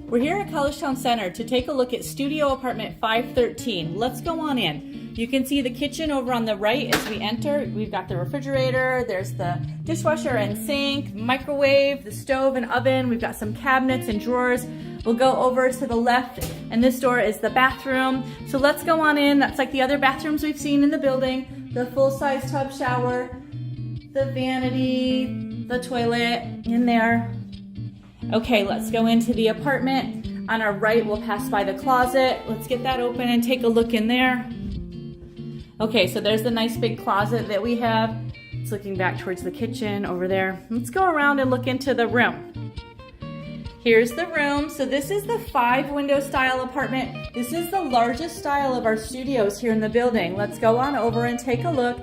We're here at Collegetown Center to take a look at studio apartment 513. Let's go on in. You can see the kitchen over on the right as we enter. We've got the refrigerator, there's the dishwasher and sink, microwave, the stove and oven. We've got some cabinets and drawers. We'll go over to the left, and this door is the bathroom. So let's go on in. That's like the other bathrooms we've seen in the building. The full-size tub shower, the vanity, the toilet in there. Okay, let's go into the apartment. On our right, we'll pass by the closet. Let's get that open and take a look in there. Okay, so there's the nice big closet that we have. It's looking back towards the kitchen over there. Let's go around and look into the room. Here's the room. So this is the 5-window style apartment. This is the largest style of our studios here in the building. Let's go on over and take a look.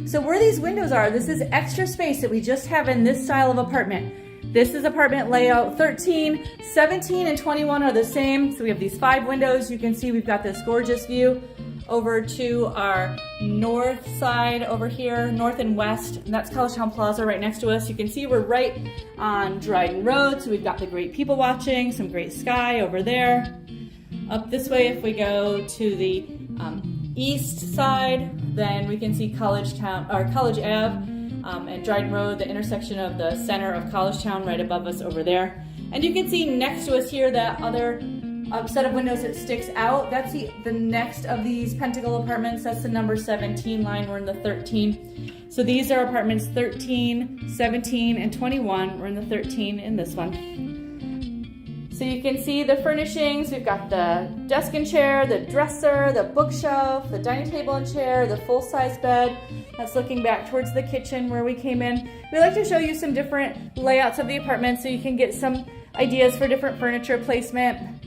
So where these windows are, this is extra space that we just have in this style of apartment. This is apartment layout 13, 17, and 21 are the same. So we have these 5 windows. You can see we've got this gorgeous view over to our north side over here, north and west. And that's Collegetown Plaza right next to us. You can see we're right on Dryden Road. So we've got the great people watching, some great sky over there. Up this way, if we go to the east side, then we can see College Ave. And Dryden Road, the intersection of the center of Collegetown right above us over there. And you can see next to us here that other set of windows that sticks out. That's the next of these Pentacle apartments. That's the number 17 line. We're in the 13. So these are apartments 13, 17, and 21. We're in the 13 in this one. So you can see the furnishings. We've got the desk and chair, the dresser, the bookshelf, the dining table and chair, the full-size bed. That's looking back towards the kitchen where we came in. We like to show you some different layouts of the apartment so you can get some ideas for different furniture placement.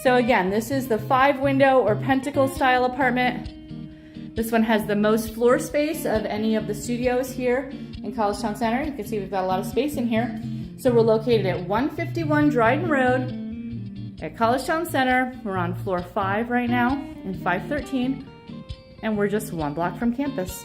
So again, this is the 5-window or Pentacle style apartment. This one has the most floor space of any of the studios here in Collegetown Center. You can see we've got a lot of space in here. So we're located at 151 Dryden Road at Collegetown Center. We're on floor 5 right now in 513, and we're just 1 block from campus.